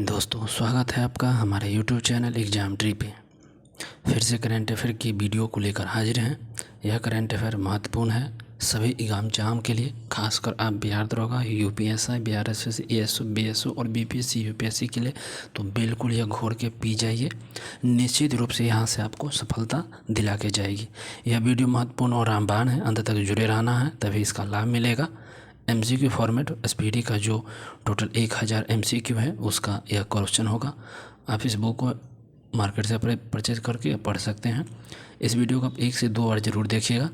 दोस्तों स्वागत है आपका हमारे YouTube चैनल एग्ज़ाम ट्री पे। फिर से करंट अफेयर की वीडियो को लेकर हाजिर हैं। यह करंट अफेयर महत्वपूर्ण है सभी एग्ज़ाम के लिए, खासकर आप बिहार दरोगा, UPSC, Bihar SSC, ASO, BSO और बीपीएससी यूपीएससी के लिए तो बिल्कुल यह घोर के पी जाइए। निश्चित रूप से यहाँ से आपको सफलता दिला के जाएगी। यह वीडियो महत्वपूर्ण और रामबाण है, अंत तक जुड़े रहना है तभी इसका लाभ मिलेगा। MCQ फॉर्मेट SPD का जो टोटल 1000 MCQ है उसका यह क्वेश्चन होगा। आप इस बुक को मार्केट से परचेज करके पढ़ सकते हैं। इस वीडियो को आप 1 से 2 बार ज़रूर देखिएगा।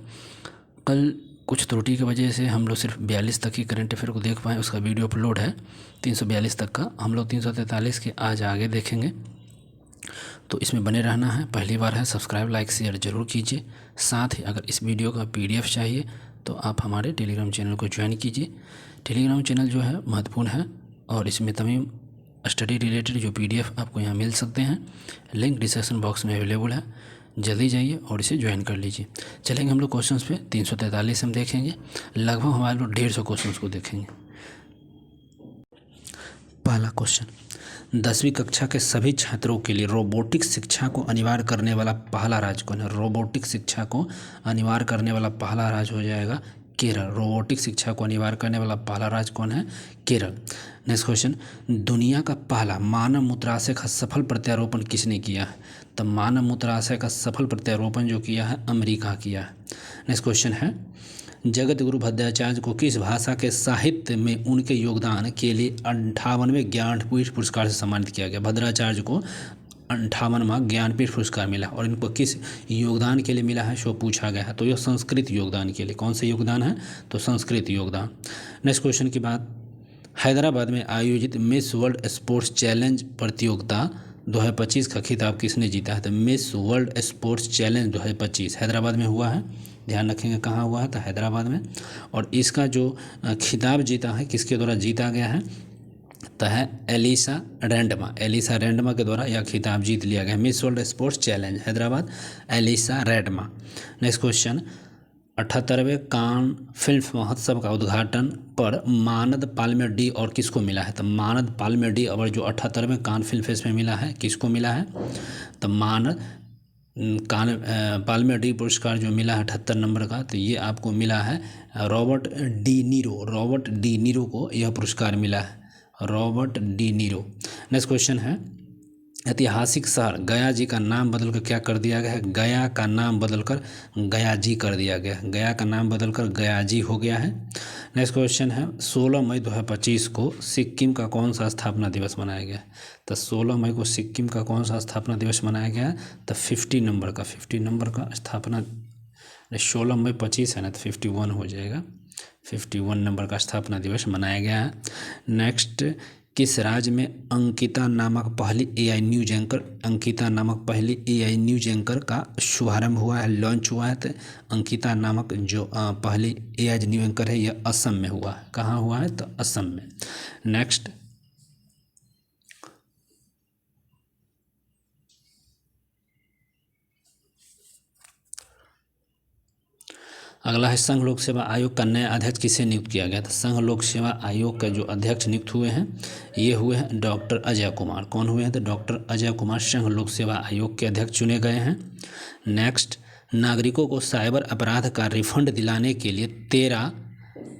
कल कुछ त्रुटि की वजह से हम लोग सिर्फ 42 तक ही करंट अफेयर को देख पाए, उसका वीडियो अपलोड है 342 तक का। हम लोग 343 के आज आगे देखेंगे, तो इसमें बने रहना है। पहली बार है, सब्सक्राइब लाइक शेयर ज़रूर कीजिए। साथ ही अगर इस वीडियो का PDF चाहिए तो आप हमारे टेलीग्राम चैनल को ज्वाइन कीजिए। टेलीग्राम चैनल जो है महत्वपूर्ण है और इसमें तमाम स्टडी रिलेटेड जो PDF आपको यहाँ मिल सकते हैं। लिंक डिस्क्रिप्शन बॉक्स में अवेलेबल है, जल्दी जाइए और इसे ज्वाइन कर लीजिए। चलेंगे हम लोग क्वेश्चंस पे। 343 हम देखेंगे, लगभग हमारे लोग 150 क्वेश्चंस को देखेंगे। पहला क्वेश्चन, 10वीं कक्षा के सभी छात्रों के लिए रोबोटिक्स शिक्षा को अनिवार्य करने वाला पहला राज्य कौन है? रोबोटिक्स शिक्षा को अनिवार्य करने वाला पहला राज्य हो जाएगा केरल। रोबोटिक्स शिक्षा को अनिवार्य करने वाला पहला राज्य कौन है? केरल। नेक्स्ट क्वेश्चन, दुनिया का पहला मानव मूत्राशय का सफल प्रत्यारोपण किसने किया है? तो मानव मूत्राशय का सफल प्रत्यारोपण जो किया है अमेरिका किया है। नेक्स्ट क्वेश्चन है, जगत गुरु भद्राचार्य को किस भाषा के साहित्य में उनके योगदान के लिए 58वें ज्ञानपीठ पुरस्कार से सम्मानित किया गया? भद्राचार्य को 58वां ज्ञानपीठ पुरस्कार मिला और इनको किस योगदान के लिए मिला है सो पूछा गया है। तो यह संस्कृत योगदान के लिए। कौन से योगदान है? तो संस्कृत योगदान। नेक्स्ट क्वेश्चन की बात, हैदराबाद में आयोजित मिस वर्ल्ड स्पोर्ट्स चैलेंज प्रतियोगिता 2025 का खिताब किसने जीता है? तो miss World sports challenge 2025 Hyderabad में हुआ है। ध्यान रखेंगे कहाँ हुआ है, तो हैदराबाद में। और इसका जो खिताब जीता है किसके द्वारा जीता गया है? तो है एलिसा रैंडमा। एलिसा रैंडमा के द्वारा यह खिताब जीत लिया गया। Miss World sports challenge Hyderabad, एलिसा रैंडमा। नेक्स्ट क्वेश्चन, 78वें कान फिल्म महोत्सव का उद्घाटन पर मानद पाल्मे और किसको मिला है? तो मानद पाल्मे अवार्ड जो 78वें कान फिल्म फेस्ट में मिला है किसको मिला है? तो मानद कान पाल्मे पुरस्कार जो मिला है 78 नंबर का, तो ये आपको मिला है Robert De Niro. Robert De Niro को यह पुरस्कार मिला है, Robert De Niro. Next question है, ऐतिहासिक शहर गया जी का नाम बदलकर क्या कर दिया गया है? गया का नाम बदलकर गया जी कर दिया गया है। गया का नाम बदलकर गया जी हो गया है। नेक्स्ट क्वेश्चन है, 16 मई 2025 को सिक्किम का कौन सा स्थापना दिवस मनाया गया है? तो 16 मई को सिक्किम का कौन सा स्थापना दिवस मनाया गया है? तो 50 नंबर का स्थापना। 16 मई 25 है ना, तो 51 हो जाएगा। 51 नंबर का स्थापना दिवस मनाया गया है। नेक्स्ट, किस राज्य में अंकिता नामक पहली AI न्यूज एंकर का शुभारंभ हुआ है, लॉन्च हुआ है? तो अंकिता नामक जो पहली AI न्यूज एंकर है यह असम में हुआ है। कहाँ हुआ है? तो असम में। नेक्स्ट, अगला है, संघ लोक सेवा आयोग का नया अध्यक्ष किसे नियुक्त किया गया था? संघ लोक सेवा आयोग का जो अध्यक्ष नियुक्त हुए हैं ये हुए हैं डॉक्टर अजय कुमार। कौन हुए हैं? तो डॉक्टर अजय कुमार संघ लोक सेवा आयोग के अध्यक्ष चुने गए हैं। नेक्स्ट, नागरिकों को साइबर अपराध का रिफंड दिलाने के लिए 13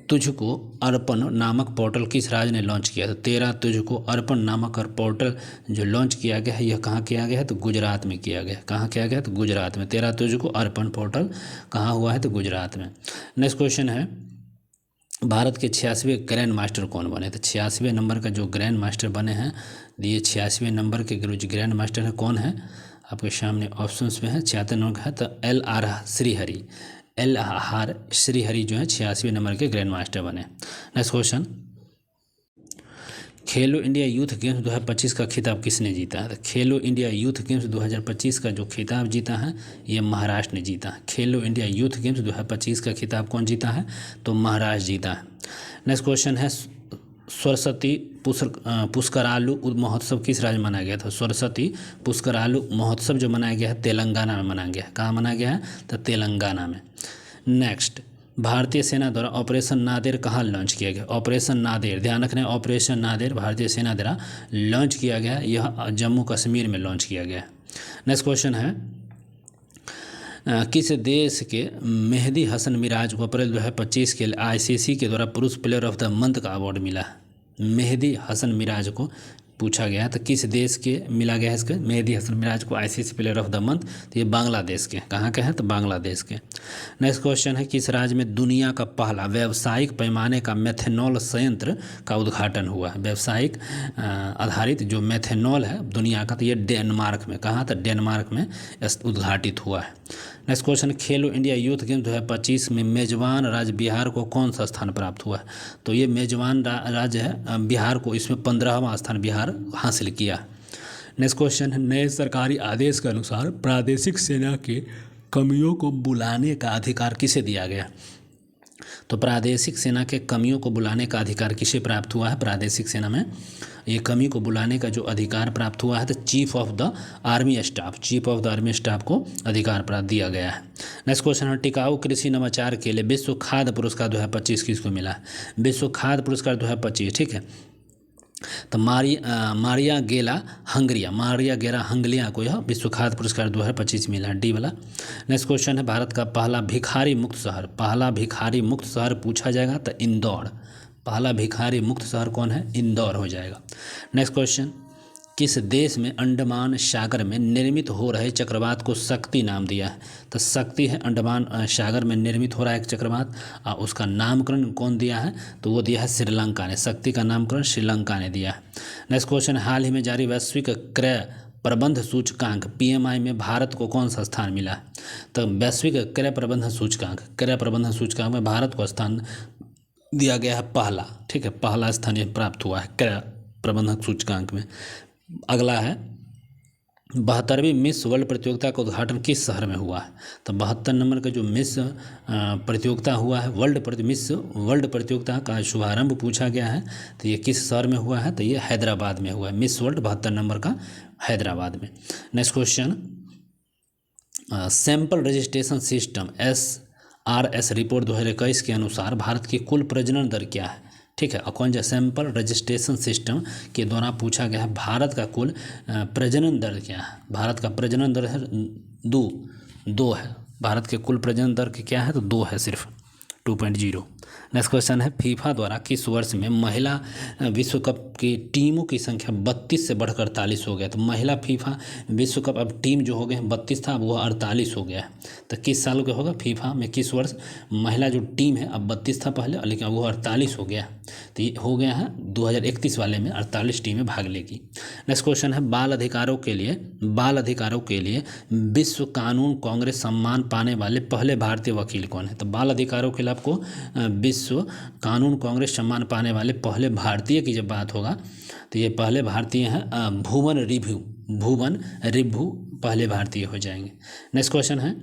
तुझको अर्पण नामक पोर्टल किस राज्य ने लॉन्च किया था? 13 तुझको अर्पण नामक पोर्टल जो लॉन्च किया गया है यह कहाँ किया गया है? तो गुजरात में किया गया है। कहाँ किया गया? तो गुजरात में। 13 तुझको अर्पण पोर्टल कहाँ हुआ है? तो गुजरात में। नेक्स्ट क्वेश्चन है, भारत के 86वें ग्रैंड मास्टर कौन बने? तो 86वें नंबर का जो ग्रैंड मास्टर बने हैं, ये 86वें नंबर के जो ग्रैंड मास्टर है कौन है? आपके सामने ऑप्शंस में है। 76 नंबर का है तो LR श्रीहरि। LR श्रीहरि जो है 86वें नंबर के ग्रैंड मास्टर बने। नेक्स्ट क्वेश्चन, खेलो इंडिया यूथ गेम्स 2025 का खिताब किसने जीता है? तो खेलो इंडिया यूथ गेम्स 2025 का जो खिताब जीता है ये महाराष्ट्र ने जीता है। खेलो इंडिया यूथ गेम्स 2025 का खिताब कौन जीता है? तो महाराष्ट्र जीता है। नेक्स्ट क्वेश्चन है, सरस्वती पुष्करालु महोत्सव किस राज्य में मनाया गया था? सरस्वती पुष्करालु महोत्सव जो मनाया गया है तेलंगाना में मनाया गया है। कहाँ मनाया गया है? तो तेलंगाना में। नेक्स्ट, भारतीय सेना द्वारा ऑपरेशन नादेर कहाँ लॉन्च किया गया? ऑपरेशन नादेर, ध्यान रखना है, ऑपरेशन नादेर भारतीय सेना द्वारा लॉन्च किया गया, यह जम्मू कश्मीर में लॉन्च किया गया। नेक्स्ट क्वेश्चन है, किस देश के मेहदी हसन मिराज को अप्रैल 2025 के लिए आईसीसी के द्वारा पुरुष प्लेयर ऑफ द मंथ का अवार्ड मिला? मेहदी हसन मिराज को पूछा गया, तो किस देश के मिला गया है इसके मेहदी हसन मिराज को ICC player of the month? तो ये बांग्लादेश के, कहाँ के हैं? तो बांग्लादेश के। नेक्स्ट क्वेश्चन है, किस राज्य में दुनिया का पहला व्यावसायिक पैमाने का मेथनॉल संयंत्र का उद्घाटन हुआ है? व्यावसायिक आधारित जो मेथनॉल है दुनिया का, तो ये डेनमार्क में, कहाँ? तो डेनमार्क में उद्घाटित हुआ है। नेक्स्ट क्वेश्चन, खेलो इंडिया यूथ गेम 2025 में मेजबान राज्य बिहार को कौन सा स्थान प्राप्त हुआ है? तो ये मेजबान राज्य है बिहार को, इसमें 15वां स्थान बिहार हासिल किया। नेक्स्ट क्वेश्चन है, नए सरकारी आदेश के अनुसार प्रादेशिक सेना के कमियों को बुलाने का अधिकार किसे दिया गया? तो प्रादेशिक सेना के कमियों को बुलाने का अधिकार किसे प्राप्त हुआ है? प्रादेशिक सेना में ये कमी को बुलाने का जो अधिकार प्राप्त हुआ है तो chief of the army staff, chief of the army staff को अधिकार प्राप्त दिया गया है। नेक्स्ट क्वेश्चन है, टिकाऊ कृषि नवाचार के लिए विश्व खाद्य पुरस्कार 2025 किसको मिला है? विश्व खाद्य पुरस्कार 2025, ठीक है, तो मारिया गेला हंगलिया को यह विश्व खाद्य पुरस्कार 2025 मिला, डी वाला। नेक्स्ट क्वेश्चन है, भारत का पहला भिखारी मुक्त शहर पूछा जाएगा तो इंदौर, पहला भिखारी मुक्त शहर कौन है? इंदौर हो जाएगा। नेक्स्ट क्वेश्चन, किस देश में अंडमान सागर में निर्मित हो रहे चक्रवात को शक्ति नाम दिया है? तो शक्ति है अंडमान सागर में निर्मित हो रहा है एक चक्रवात, और उसका नामकरण कौन दिया है? तो वो दिया है श्रीलंका ने, शक्ति का नामकरण श्रीलंका ने दिया है। नेक्स्ट क्वेश्चन, हाल ही में जारी वैश्विक क्रय प्रबंध सूचकांक PMI में भारत को कौन सा स्थान मिला है? तो वैश्विक क्रय प्रबंधन सूचकांक में भारत को स्थान दिया गया है पहला, ठीक है, पहला स्थान प्राप्त हुआ है क्रय प्रबंधन सूचकांक में। अगला है, 72वीं मिस वर्ल्ड प्रतियोगिता का उद्घाटन किस शहर में हुआ है? तो 72 नंबर का जो मिस प्रतियोगिता हुआ है, मिस वर्ल्ड प्रतियोगिता का शुभारंभ पूछा गया है, तो ये किस शहर में हुआ है? तो ये हैदराबाद में हुआ है, मिस वर्ल्ड 72 नंबर का हैदराबाद में। Next question, sample registration system SRS report 2021 के अनुसार भारत की कुल प्रजनन दर क्या है? ठीक है, कौन सा सैंपल रजिस्ट्रेशन सिस्टम के द्वारा पूछा गया है भारत का कुल प्रजनन दर क्या है? भारत का प्रजनन दर है दो है, भारत के कुल प्रजनन दर क्या है? तो 2 है सिर्फ, 2.0। नेक्स्ट क्वेश्चन है, फीफा द्वारा किस वर्ष में महिला विश्व कप की टीमों की संख्या 32 से बढ़कर 48 हो गया? तो महिला फीफा विश्व कप अब टीम जो हो गए 32 था, अब वो 48 हो गया है। तो किस साल का होगा फीफा में, किस वर्ष महिला जो टीम है अब 32 था पहले, लेकिन अब वो 48 हो गया। तो ये हो गया है 2031 वाले में 48 टीमें भाग लेगी। नेक्स्ट क्वेश्चन है, बाल अधिकारों के लिए विश्व कानून कांग्रेस सम्मान पाने वाले पहले भारतीय वकील कौन है? तो बाल अधिकारों के लिए आपको विश्व कानून कांग्रेस सम्मान पाने वाले पहले भारतीय की जब बात होगा तो ये पहले भारतीय हैं भुवन रिभु पहले भारतीय हो जाएंगे। नेक्स्ट क्वेश्चन है,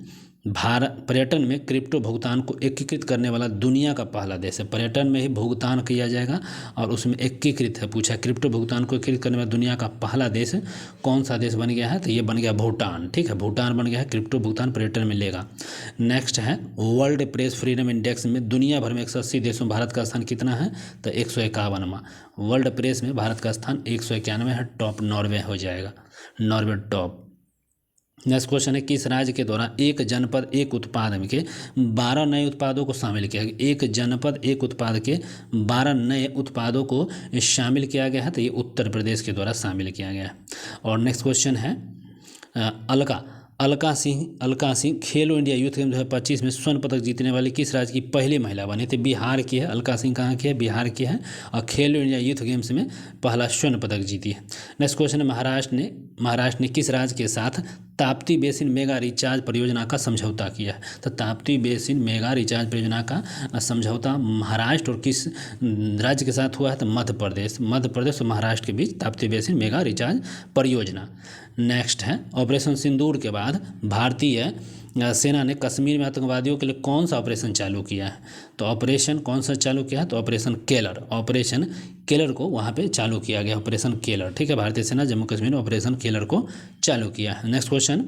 पर्यटन में क्रिप्टो भुगतान को एकीकृत करने वाला दुनिया का पहला देश है। पर्यटन में ही भुगतान किया जाएगा और उसमें एकीकृत है, पूछा क्रिप्टो भुगतान को एकीकृत करने वाला दुनिया का पहला देश कौन सा देश बन गया है? तो ये बन गया भूटान, ठीक है, भूटान बन गया है, क्रिप्टो भुगतान पर्यटन में लेगा। नेक्स्ट है, वर्ल्ड प्रेस फ्रीडम इंडेक्स में दुनिया भर में 180 देशों में भारत का स्थान कितना है? तो 151वां। वर्ल्ड प्रेस में भारत का स्थान 191 है, टॉप नॉर्वे हो जाएगा, नॉर्वे टॉप। नेक्स्ट क्वेश्चन है, किस राज्य के द्वारा एक जनपद एक उत्पाद के 12 नए उत्पादों को शामिल किया गया? एक जनपद एक उत्पाद के 12 नए उत्पादों को शामिल किया गया है, तो ये उत्तर प्रदेश के द्वारा शामिल किया गया है। और नेक्स्ट क्वेश्चन है, अलका सिंह खेलो इंडिया यूथ गेम 2025 में स्वर्ण पदक जीतने वाली किस राज्य की पहली महिला बनी? थी बिहार की है, अलका सिंह कहाँ की है? बिहार की है, और खेलो इंडिया यूथ गेम्स में पहला स्वर्ण पदक जीती है। नेक्स्ट क्वेश्चन है, महाराष्ट्र ने किस राज्य के साथ ताप्ती बेसिन मेगा रिचार्ज परियोजना का समझौता किया है? तो ताप्ती बेसिन मेगा रिचार्ज परियोजना का समझौता महाराष्ट्र और किस राज्य के साथ हुआ है? तो मध्य प्रदेश और महाराष्ट्र के बीच ताप्ती बेसिन मेगा रिचार्ज परियोजना। नेक्स्ट है, ऑपरेशन सिंदूर के बाद भारतीय सेना ने कश्मीर में आतंकवादियों के लिए कौन सा ऑपरेशन चालू किया है? तो ऑपरेशन कौन सा चालू किया है? तो ऑपरेशन केलर को वहाँ पे चालू किया गया, ऑपरेशन केलर, ठीक है, भारतीय सेना जम्मू कश्मीर में ऑपरेशन केलर को चालू किया है। नेक्स्ट क्वेश्चन,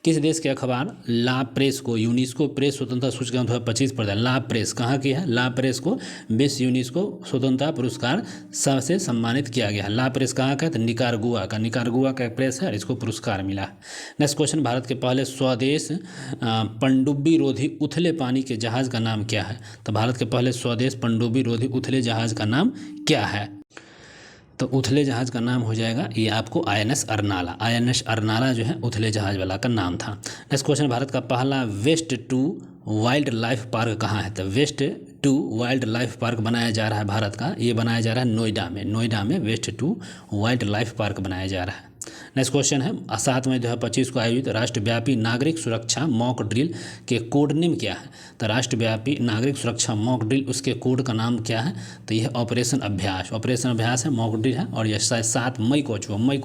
किस देश के अखबार ला प्रेस को यूनेस्को प्रेस स्वतंत्रता सूचकांक 2025 प्रदान। ला प्रेस कहाँ की है? ला प्रेस को विश्व यूनेस्को स्वतंत्रता पुरस्कार से सम्मानित किया गया है। ला प्रेस कहाँ का है? तो निकारागुआ का। निकारागुआ का एक प्रेस है और इसको पुरस्कार मिला है। नेक्स्ट क्वेश्चन, भारत के पहले स्वदेश पनडुब्बी रोधी उथले पानी के जहाज का नाम क्या है? तो भारत के पहले स्वदेश पनडुब्बी रोधी उथले जहाज का नाम क्या है? तो उथले जहाज का नाम हो जाएगा ये आपको INS अर्नाला। INS अर्नाला जो है उथले जहाज वाला का नाम था। नेक्स्ट क्वेश्चन, भारत का पहला waste to wild life park कहाँ है? तो waste to wild life park बनाया जा रहा है भारत का, ये बनाया जा रहा है नोएडा में। नोएडा में waste to wild life park बनाया जा रहा है। नेक्स्ट क्वेश्चन है, 7 मई 2025 को आयोजित राष्ट्रव्यापी नागरिक सुरक्षा मॉक ड्रिल के कोड नेम क्या है? तो राष्ट्रव्यापी नागरिक सुरक्षा मॉक ड्रिल, उसके कोड का नाम क्या है? तो यह ऑपरेशन अभ्यास। ऑपरेशन अभ्यास है, मॉक ड्रिल है, और यह 7 मई को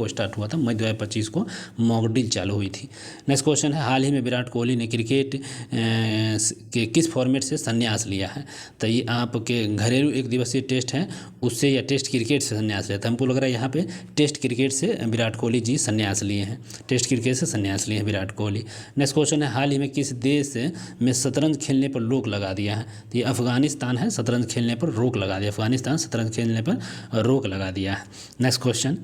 स्टार्ट हुआ था। मई 2025 को मॉक ड्रिल चालू हुई थी। नेक्स्ट क्वेश्चन है, हाल ही में विराट कोहली ने क्रिकेट के किस फॉर्मेट से संन्यास लिया है? तो ये आपके घरेलू एक दिवसीय टेस्ट है उससे, या टेस्ट क्रिकेट से संन्यास लिया था। हमको लग रहा है यहाँ पे टेस्ट क्रिकेट से विराट कोहली जी संन्यास लिए हैं। टेस्ट क्रिकेट से संन्यास लिए हैं विराट कोहली। नेक्स्ट क्वेश्चन है, हाल ही में किस देश में शतरंज खेलने पर रोक लगा दिया है? तो ये अफगानिस्तान है, शतरंज खेलने पर रोक लगा दिया। अफगानिस्तान शतरंज खेलने पर रोक लगा दिया है। नेक्स्ट क्वेश्चन,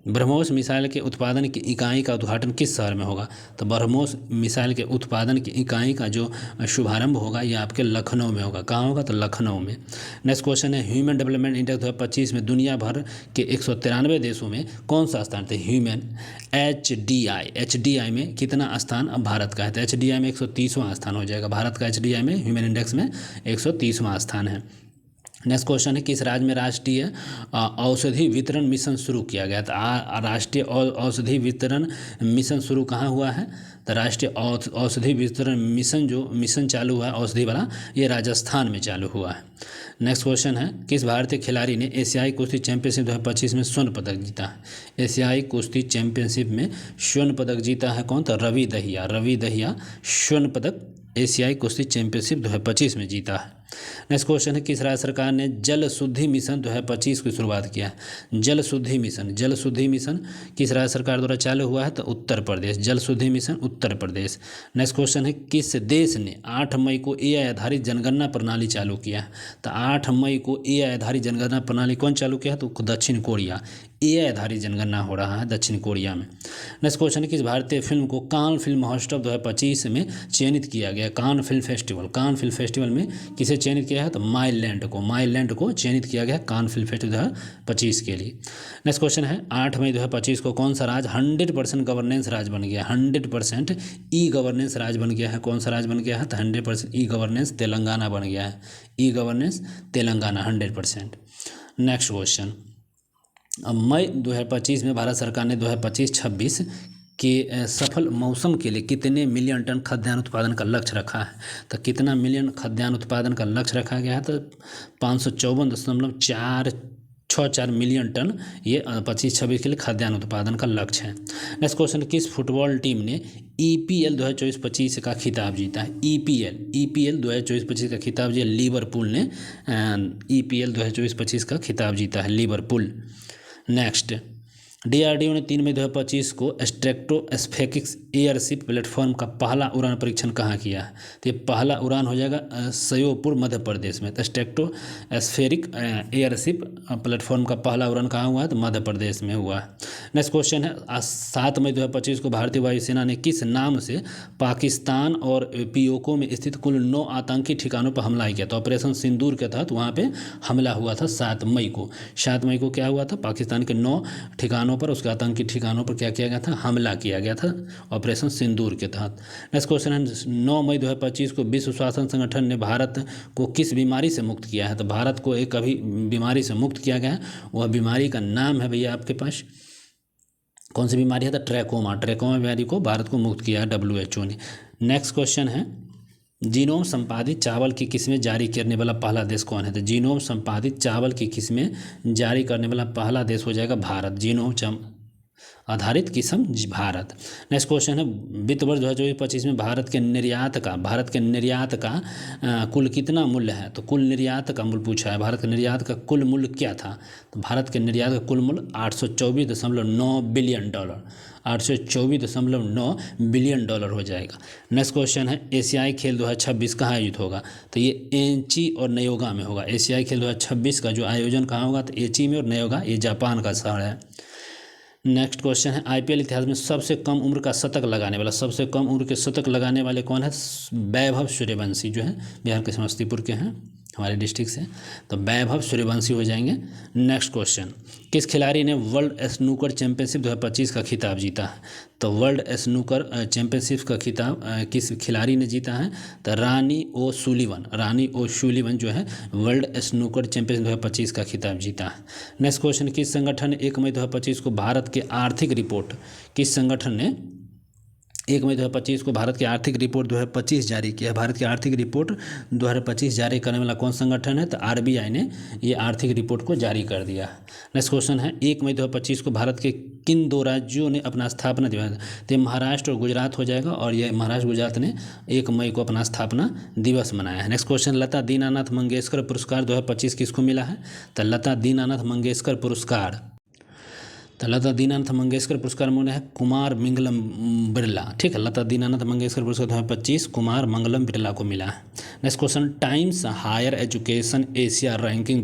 ब्रह्मोस मिसाइल के उत्पादन की इकाई का उद्घाटन किस शहर में होगा? तो ब्रह्मोस मिसाइल के उत्पादन की इकाई का जो शुभारंभ होगा ये आपके लखनऊ में होगा। कहाँ होगा? तो लखनऊ में। नेक्स्ट क्वेश्चन है, ह्यूमन डेवलपमेंट इंडेक्स 2025 में दुनिया भर के 193 देशों में कौन सा स्थान था? ह्यूमन HDI में कितना स्थान अब भारत का है? तो HDI में 130वां स्थान हो जाएगा। भारत का HDI में ह्यूमन इंडेक्स में 130वां स्थान है। नेक्स्ट क्वेश्चन है, किस राज्य में राष्ट्रीय औषधि वितरण मिशन शुरू किया गया था? राष्ट्रीय औषधि वितरण मिशन शुरू कहाँ हुआ है? तो राष्ट्रीय औषधि वितरण मिशन जो मिशन चालू हुआ है औषधि वाला, ये राजस्थान में चालू हुआ है। नेक्स्ट क्वेश्चन है, किस भारतीय खिलाड़ी ने एशियाई कुश्ती चैंपियनशिप 2025 में स्वर्ण पदक जीता है? एशियाई कुश्ती चैंपियनशिप में स्वर्ण पदक जीता है कौन? तो रवि दहिया। रवि दहिया स्वर्ण पदक एशियाई कुश्ती चैंपियनशिप 2025 में जीता है। नेक्स्ट क्वेश्चन है, किस राज्य सरकार ने जल शुद्धि मिशन 2025 की शुरुआत किया है? जल शुद्धि मिशन किस राज्य सरकार द्वारा चालू हुआ है? तो उत्तर प्रदेश। जल शुद्धि mission Uttar Pradesh. Next question है, किस देश ने 8 मई को AI आधारित जनगणना प्रणाली चालू किया है? तो 8 मई को AI आधारित जनगणना प्रणाली कौन चालू किया है? तो दक्षिण कोरिया। AI आधारित जनगणना हो रहा है दक्षिण कोरिया में। नेक्स्ट क्वेश्चन है, किस भारतीय फिल्म को कान फिल्म महोत्सव 2025 में चयनित किया गया? कान फिल्म फेस्टिवल में किसे चयनित किया है? तो माईलैंड को चयनित किया गया कान फिल्म फेस्टिवल 2025 के लिए। नेक्स्ट क्वेश्चन है, 8 मई 2025 को कौन सा राज्य 100% गवर्नेंस राज्य बन गया? 100% ई गवर्नेंस राज्य बन गया है। कौन सा राज्य बन गया है? तो 100% ई गवर्नेंस तेलंगाना बन गया है। E governance Telangana 100%। Next question, अब मई 2025 में भारत सरकार ने 2025-26 के सफल मौसम के लिए कितने मिलियन टन खाद्यान्न उत्पादन का लक्ष्य रखा है? तो कितना मिलियन खाद्यान्न उत्पादन का लक्ष्य रखा गया है? तो 554.464 मिलियन टन ये 25-26 के लिए खाद्यान्न उत्पादन का लक्ष्य है। नेक्स्ट क्वेश्चन, किस फुटबॉल टीम ने EPL 2024-25 का खिताब जीता है? EPL 2024-25 का खिताब जीता लिवरपूल ने। EPL 2024-25 का खिताब जीता है लिवरपूल। नेक्स्ट, DRDO ने 3 मई 2025 को स्ट्रेटोस्फेरिक एयरशिप प्लेटफॉर्म का पहला उड़ान परीक्षण कहाँ किया है? तो ये पहला उड़ान हो जाएगा श्योपुर मध्य प्रदेश में। तो स्ट्रेटोस्फेरिक एयरशिप प्लेटफॉर्म का पहला उड़ान कहाँ हुआ है? तो मध्य प्रदेश में हुआ है। नेक्स्ट क्वेश्चन है, 7 मई 2025 को भारतीय वायुसेना ने किस नाम से पाकिस्तान और POK में स्थित कुल 9 आतंकी ठिकानों पर हमला किया? तो ऑपरेशन सिंदूर के तहत वहाँ पे हमला हुआ था 7 मई को। 7 मई को क्या हुआ था? पाकिस्तान के 9 ठिकानों पर, उसके आतंकी ठिकानों पर क्या किया गया था? हमला किया गया था ऑपरेशन सिंदूर के तहत। नेक्स्ट क्वेश्चन है, 9 मई 2025 को विश्व स्वास्थ्य संगठन ने भारत को किस बीमारी से मुक्त किया है? तो भारत को एक अभी बीमारी से मुक्त किया गया है, वह बीमारी का नाम है भैया आपके पास, कौन सी बीमारी है? तो ट्रैकोमा बीमारी को भारत को मुक्त किया है WHO ने। नेक्स्ट क्वेश्चन है, जीनोम संपादित चावल की किस्में जारी करने वाला पहला देश कौन है? तो जीनोम संपादित चावल की किस्में जारी करने वाला पहला देश हो जाएगा भारत। आधारित किस्म भारत। नेक्स्ट क्वेश्चन है वित्त वर्ष 2024-25 में भारत के निर्यात का कुल कितना मूल्य है? तो कुल निर्यात का मूल्य पूछा है, भारत के निर्यात का कुल मूल्य क्या था? तो भारत के निर्यात का कुल मूल्य $824.9 बिलियन, $824.9 बिलियन हो जाएगा। नेक्स्ट क्वेश्चन है एशियाई खेल 2026 कहाँ आयोजित होगा? तो ये एंची और नयोगा में होगा। एशियाई खेल 2026 का जो आयोजन कहाँ होगा? तो एंची में और नयोगा, ये जापान का शहर है। नेक्स्ट क्वेश्चन है आईपीएल इतिहास में सबसे कम उम्र का शतक लगाने वाले कौन है? वैभव सूर्यवंशी, जो है बिहार के समस्तीपुर के हैं, हमारे डिस्ट्रिक्ट से, तो वैभव सूर्यवंशी हो जाएंगे। नेक्स्ट क्वेश्चन किस खिलाड़ी ने वर्ल्ड स्नूकर चैंपियनशिप 2025 का खिताब जीता है? तो वर्ल्ड स्नूकर चैंपियनशिप का खिताब किस खिलाड़ी ने जीता है? तो रानी ओ सुलीवन जो है वर्ल्ड स्नूकर चैंपियनशिप 2025 का खिताब जीता है। नेक्स्ट क्वेश्चन किस संगठन ने 1 मई 2025 को भारत के आर्थिक रिपोर्ट 2025 जारी किया? भारत की आर्थिक रिपोर्ट 2025 जारी करने वाला कौन संगठन है? तो आरबीआई ने ये आर्थिक रिपोर्ट को जारी कर दिया। नेक्स्ट क्वेश्चन है 1 मई 2025 को भारत के किन 2 राज्यों ने अपना स्थापना दिवस? तो महाराष्ट्र और गुजरात हो जाएगा, और ये महाराष्ट्र गुजरात ने 1 मई को अपना स्थापना दिवस मनाया है। नेक्स्ट क्वेश्चन लता दीनानाथ मंगेशकर पुरस्कार 2025 किसको मिला है? तो लता दीनानाथ मंगेशकर पुरस्कार मिला है कुमार मंगलम बिरला। ठीक है, लता दीनानाथ मंगेशकर पुरस्कार 2025 कुमार मंगलम बिरला को मिला है। Next question Times Higher Education Asia ranking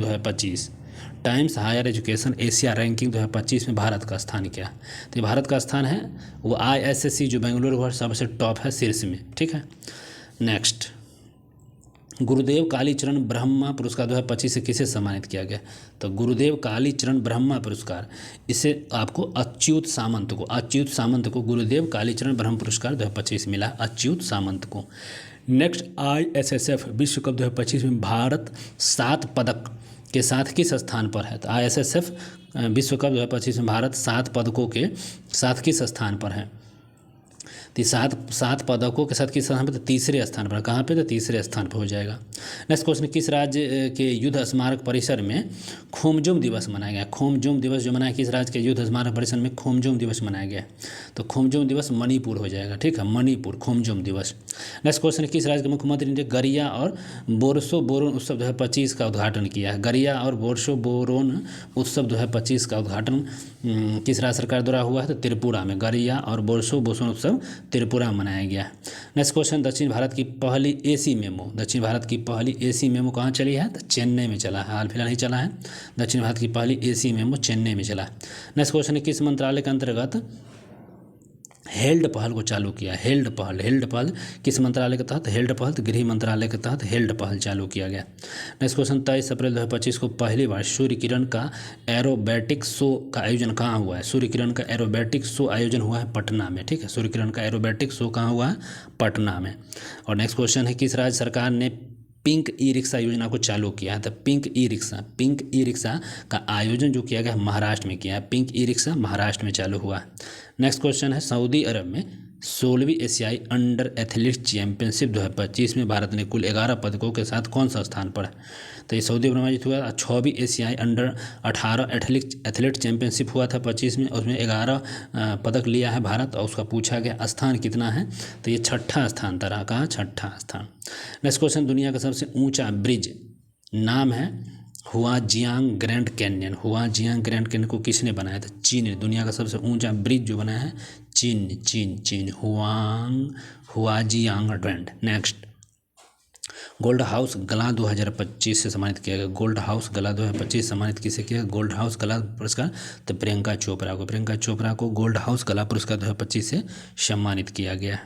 2025 में भारत का स्थान क्या है? तो भारत का स्थान है वो ISSC जो बेंगलुरु का सबसे टॉप है, शीर्ष में। ठीक है, नेक्स्ट गुरुदेव कालीचरण ब्रह्मा पुरस्कार 2025 से किसे सम्मानित किया गया? तो गुरुदेव कालीचरण ब्रह्मा पुरस्कार, इसे आपको अच्युत सामंत को गुरुदेव कालीचरण ब्रह्म पुरस्कार 2025 मिला, अच्युत सामंत को। नेक्स्ट ISSF विश्व कप 2025 में भारत 7 पदक के साथ किस स्थान पर है? तो ISSF विश्व कप 2025 में भारत 7 पदकों के साथ किस स्थान पर है? तो 7 पदकों के साथ किस स्थान पर? तो तीसरे स्थान पर। कहाँ पे? तो तीसरे स्थान पर हो जाएगा। नेक्स्ट क्वेश्चन किस राज्य के युद्ध स्मारक परिसर में खोमजुम दिवस मनाया गया? खोमजुम दिवस जो मनाया किस राज्य के युद्ध स्मारक परिसर में खोमजुम दिवस मनाया गया? तो खोमजुम दिवस मणिपुर हो जाएगा। ठीक है, मणिपुर खोमजुम दिवस। नेक्स्ट क्वेश्चन किस राज्य के मुख्यमंत्री ने गरिया और बोरसो बोरोन उत्सव 2025 का उद्घाटन किया है? गरिया और बोरसो बोरोन उत्सव 2025 का उद्घाटन किस राज्य सरकार द्वारा हुआ है? तो त्रिपुरा में गरिया और बोरसो बोरोन उत्सव त्रिपुरा में मनाया गया। नेक्स्ट क्वेश्चन दक्षिण भारत की पहली एसी मेमो कहाँ चली है? तो चेन्नई में चला है, हाल फिलहाल ही चला है। दक्षिण भारत की पहली एसी मेमो चेन्नई में चला है। नेक्स्ट क्वेश्चन है किस मंत्रालय के अंतर्गत हेल्ड पहल को चालू किया? हेल्ड पहल किस मंत्रालय के तहत? हेल्ड पहल तो गृह मंत्रालय के तहत हेल्ड पहल चालू किया गया। नेक्स्ट क्वेश्चन 23 अप्रैल 2025 को पहली बार सूर्य किरण का एरोबैटिक शो का आयोजन कहाँ हुआ है? सूर्य किरण का एरोबैटिक शो आयोजन हुआ है पटना में। ठीक है, सूर्य किरण का एरोबैटिक शो कहाँ हुआ है? पटना में। और नेक्स्ट क्वेश्चन है किस राज्य सरकार ने पिंक ई रिक्शा योजना को चालू किया है? तो पिंक ई रिक्शा का आयोजन जो किया गया महाराष्ट्र में किया है। पिंक ई रिक्शा महाराष्ट्र में चालू हुआ है। नेक्स्ट क्वेश्चन है सऊदी अरब में 16वीं एशियाई अंडर एथलीट चैंपियनशिप 2025 में भारत ने कुल 11 पदकों के साथ कौन सा स्थान पर है? तो ये सऊदी अरब में आयोजित हुआ। 6वीं एशियाई अंडर 18 एथलीट चैंपियनशिप हुआ था 25 में, उसमें 11 पदक लिया है भारत, और उसका पूछा गया स्थान कितना है? तो ये 6ठा स्थान था। कहाँ? 6ठा स्थान। नेक्स्ट क्वेश्चन दुनिया का सबसे ऊँचा ब्रिज नाम है हुआजियांग ग्रैंड कैन्यन को किसने बनाया था? चीन ने। दुनिया का सबसे ऊंचा ब्रिज जो बनाया है चीन Huajiang grand. Next gold house गला 2025 से सम्मानित किया गया। गोल्ड हाउस गला 2025 सम्मानित किसे किया? गोल्ड हाउस गला पुरस्कार तो प्रियंका चोपड़ा को गोल्ड हाउस गला पुरस्कार 2025 से सम्मानित किया गया।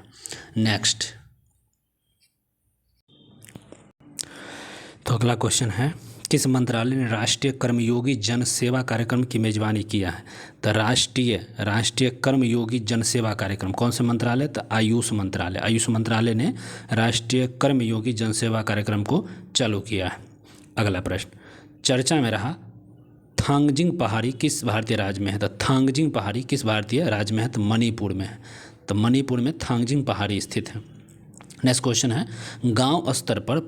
नेक्स्ट तो अगला क्वेश्चन है किस मंत्रालय ने राष्ट्रीय कर्मयोगी जन सेवा कार्यक्रम की मेजबानी किया है? तो राष्ट्रीय कर्मयोगी जन सेवा कार्यक्रम कौन से मंत्रालय? तो आयुष मंत्रालय ने राष्ट्रीय कर्मयोगी जन सेवा कार्यक्रम को चालू किया है। अगला प्रश्न चर्चा में रहा थांगजिंग पहाड़ी किस भारतीय राज्य में है? तो थांगजिंग पहाड़ी किस भारतीय राज्य में है? तो मणिपुर में है। तो मणिपुर में थांगजिंग पहाड़ी स्थित है। नेक्स्ट क्वेश्चन है गांव स्तर पर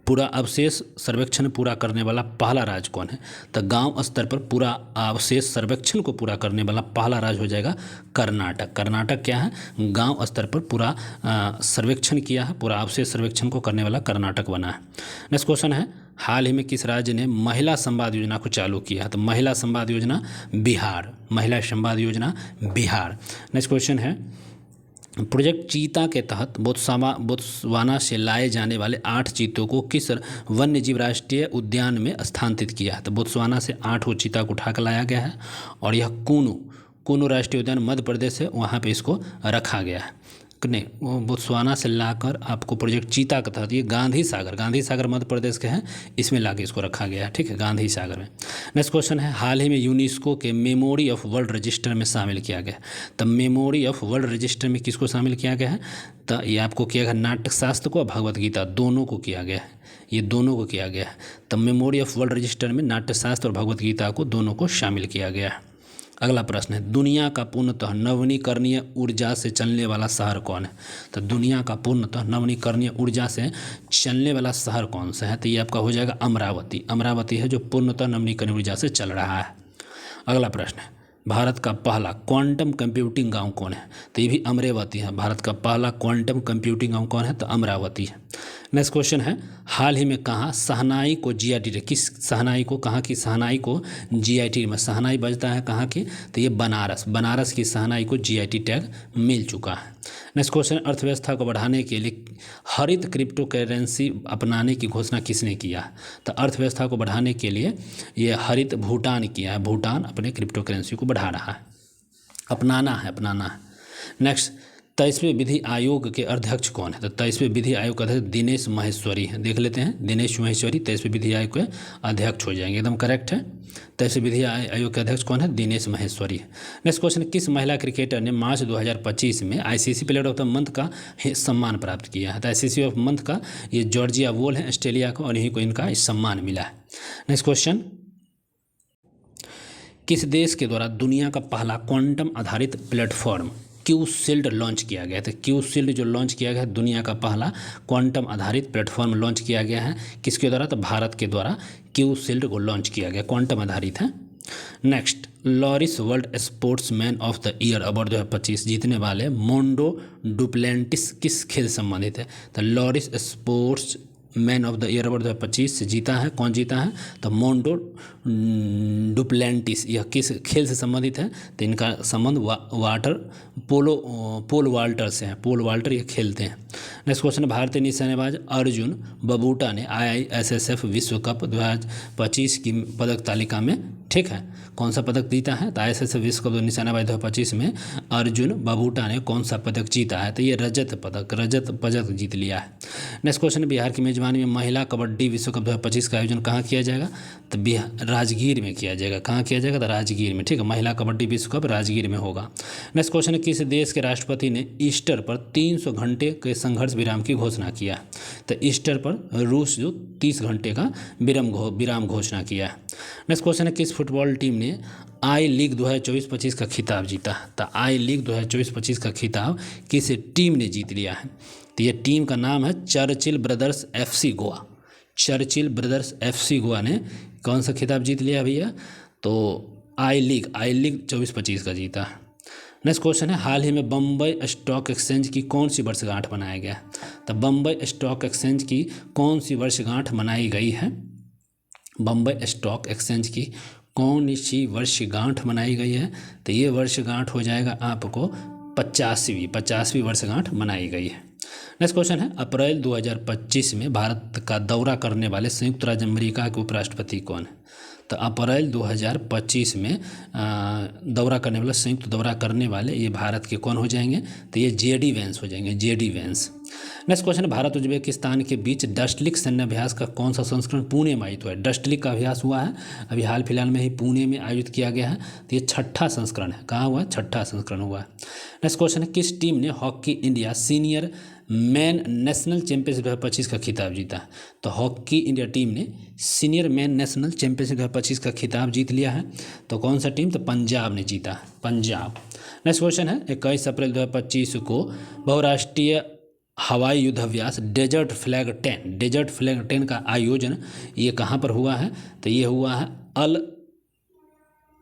पूरा अवशेष सर्वेक्षण पूरा करने वाला पहला राज्य कौन है? तो गांव स्तर पर पूरा अवशेष सर्वेक्षण को पूरा करने वाला पहला राज्य हो जाएगा कर्नाटक। कर्नाटक क्या है? गांव स्तर पर पूरा सर्वेक्षण किया है, पूरा अवशेष सर्वेक्षण को करने वाला कर्नाटक बना है। नेक्स्ट क्वेश्चन है, हाल ही में किस राज्य ने महिला संवाद योजना को चालू किया है? तो महिला संवाद योजना बिहार, महिला संवाद योजना बिहार। नेक्स्ट क्वेश्चन है, प्रोजेक्ट चीता के तहत बोत्सवाना से लाए जाने वाले 8 चीतों को किस वन्य जीव राष्ट्रीय उद्यान में स्थानांतरित किया है? तो बोत्सवाना से 8 चीता को उठा कर लाया गया है और यह कूनू राष्ट्रीय उद्यान मध्य प्रदेश है, वहाँ पे इसको रखा गया है। नहीं, वो बोत्सवाना से लाकर आपको प्रोजेक्ट चीता के तहत, ये गांधी सागर मध्य प्रदेश के हैं, इसमें लाके इसको रखा गया है, ठीक है, गांधी सागर में। नेक्स्ट क्वेश्चन है, हाल ही में यूनेस्को के मेमोरी ऑफ वर्ल्ड रजिस्टर में शामिल किया गया। तो मेमोरी ऑफ वर्ल्ड रजिस्टर में किसको शामिल किया गया है? तो ये आपको किया गया नाट्य शास्त्र को और भगवत गीता दोनों को किया गया है, ये दोनों को किया गया है। तो मेमोरी ऑफ वर्ल्ड रजिस्टर में नाट्य शास्त्र और भगवत गीता को दोनों को शामिल किया गया है। अगला प्रश्न है, दुनिया का पूर्णतः नवीकरणीय ऊर्जा से चलने वाला शहर कौन है? तो दुनिया का पूर्णतः नवीकरणीय ऊर्जा से चलने वाला शहर कौन सा है? तो ये आपका हो जाएगा अमरावती। अमरावती है जो पूर्णतः नवीकरणीय ऊर्जा से चल रहा है। अगला प्रश्न है, भारत का पहला क्वांटम कंप्यूटिंग गांव कौन है? तो ये भी अमरावती है। भारत का पहला क्वांटम कंप्यूटिंग गांव कौन है? तो अमरावती है। नेक्स्ट क्वेश्चन है, हाल ही में कहाँ शहनाई को जीआईटी, किस शहनाई को, कहाँ की शहनाई को जीआईटी में, शहनाई बजता है कहाँ की? तो ये बनारस की शहनाई को जीआईटी टैग मिल चुका है। नेक्स्ट क्वेश्चन, अर्थव्यवस्था को बढ़ाने के लिए हरित क्रिप्टो करेंसी अपनाने की घोषणा किसने किया? तो अर्थव्यवस्था को बढ़ाने के लिए ये हरित भूटान किया है। भूटान अपने क्रिप्टो करेंसी को बढ़ा रहा है, अपनाना है। नेक्स्ट, 23वें विधि आयोग के अध्यक्ष कौन है? तो 23वें विधि आयोग के अध्यक्ष दिनेश माहेश्वरी हैं। देख लेते हैं, दिनेश माहेश्वरी 23वें विधि आयोग के अध्यक्ष हो जाएंगे, एकदम करेक्ट है। 23वें विधि आयोग के अध्यक्ष कौन है? दिनेश माहेश्वरी है। नेक्स्ट क्वेश्चन, किस महिला क्रिकेटर ने मार्च 2025 में ICC player of the month का सम्मान प्राप्त किया है? तो आईसीसी ऑफ मंथ का ये जॉर्जिया वॉल है ऑस्ट्रेलिया का, और इन्हीं को इनका सम्मान मिला है। नेक्स्ट क्वेश्चन, किस देश के द्वारा दुनिया का पहला क्वांटम आधारित प्लेटफॉर्म क्यू शील्ड लॉन्च किया गया? तो क्यू शील्ड जो लॉन्च किया गया है, दुनिया का पहला क्वांटम आधारित प्लेटफॉर्म लॉन्च किया गया है, किसके द्वारा? तो भारत के द्वारा क्यू शील्ड को लॉन्च किया गया, क्वांटम आधारित है। Next, Laureus World Sportsman of the Year Award 2025 जीतने वाले मोंडो डुप्लेंटिस किस खेल संबंधित है? तो Laureus Sports Man of the Year Award 2025 से जीता है, कौन जीता है? तो मोंडो डुप्लेंटिस, यह किस खेल से संबंधित है? तो इनका संबंध पोल वाल्टर से है, पोल वाल्टर ये खेलते हैं। नेक्स्ट क्वेश्चन, भारतीय निशानेबाज अर्जुन बबूटा ने IISSF विश्व कप 2025 की पदक तालिका में, ठीक है, कौन सा पदक जीता है? तो IISSF विश्व कप निशानेबाजी 2025 में अर्जुन बबूटा ने कौन सा पदक जीता है? तो ये रजत पदक जीत लिया है। नेक्स्ट क्वेश्चन, बिहार की मेजबानी में महिला कबड्डी विश्व कप 2025 का आयोजन कहाँ किया जाएगा? तो राजगीर में किया जाएगा। कहाँ किया जाएगा? तो राजगीर में, ठीक है, महिला कबड्डी विश्व कप राजगीर में होगा। नेक्स्ट क्वेश्चन, किस देश के राष्ट्रपति ने ईस्टर पर 300 घंटे के संघर्ष विराम की घोषणा किया? तो ईस्टर पर रूस जो 30 घंटे का विराम घोषणा किया है। नेक्स्ट क्वेश्चन है, किस फुटबॉल टीम ने आई लीग 2024-25 का खिताब जीता? तो आई लीग 2024-25 का खिताब किस टीम ने जीत लिया है? तो ये टीम का नाम है Churchill brothers FC Goa. Churchill brothers FC Goa ने कौन सा खिताब जीत लिया भैया? तो आई लीग 24-25 का जीता। नेक्स्ट क्वेश्चन है, हाल ही में बम्बई स्टॉक एक्सचेंज की कौन सी वर्षगांठ मनाया गया? तो बम्बई स्टॉक एक्सचेंज की कौन सी वर्षगांठ मनाई गई है? बम्बई स्टॉक एक्सचेंज की कौन सी वर्षगांठ मनाई गई है? तो ये वर्षगांठ हो जाएगा आपको 50वीं वर्षगांठ मनाई गई है। नेक्स्ट क्वेश्चन है, अप्रैल 2025 में भारत का दौरा करने वाले संयुक्त राज्य अमेरिका के उपराष्ट्रपति कौन है? तो अप्रैल 2025 में संयुक्त दौरा करने वाले ये भारत के कौन हो जाएंगे? तो ये JD वेंस हो जाएंगे, JD Vance. Next question, Bharat Uzbekistan के बीच डस्टलिक सैन्य अभ्यास का कौन सा संस्करण पुणे में आयोजित हुआ है? डस्टलिक का अभ्यास हुआ है अभी हाल फिलहाल में ही पुणे में आयोजित किया गया है। तो ये 6ठा संस्करण है। कहाँ हुआ है? 6ठा संस्करण हुआ है। नेक्स्ट क्वेश्चन है, किस टीम ने hockey India senior man national championship 2025 का खिताब जीता? तो हॉकी इंडिया टीम ने सीनियर मैन नेशनल चैंपियनशिप 2025 का खिताब जीत लिया है। तो कौन सा टीम? तो पंजाब ने जीता है, पंजाब। नेक्स्ट क्वेश्चन है, 21 अप्रैल 2025 को बहुराष्ट्रीय हवाई युद्धाभ्यास डेजर्ट फ्लैग 10 का आयोजन ये कहाँ पर हुआ है? तो ये हुआ है अल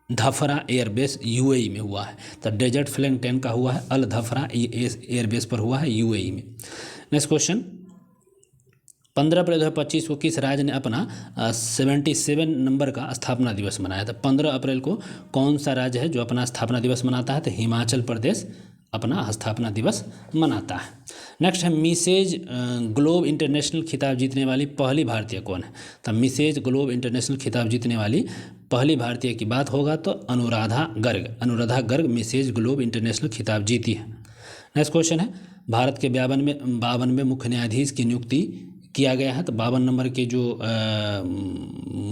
धफरा एयरबेस यूएई में हुआ है। तो डेजर्ट फ्लैग 10 का हुआ है अल धफरा एयरबेस पर हुआ है यूएई में। नेक्स्ट क्वेश्चन, 15 अप्रैल 2025 को किस राज्य ने अपना 77 नंबर का स्थापना दिवस मनाया था? 15 अप्रैल को कौन सा राज्य है जो अपना स्थापना दिवस मनाता है? तो हिमाचल प्रदेश अपना स्थापना दिवस मनाता है। नेक्स्ट है मिसेज ग्लोब इंटरनेशनल खिताब जीतने वाली पहली भारतीय कौन है? तो मिसेज ग्लोब इंटरनेशनल खिताब जीतने वाली पहली भारतीय की बात होगा तो Anuradha Garg Mrs Globe International खिताब जीती है। नेक्स्ट क्वेश्चन है, भारत के 52वें मुख्य न्यायाधीश की नियुक्ति किया गया है। तो 52 नंबर के जो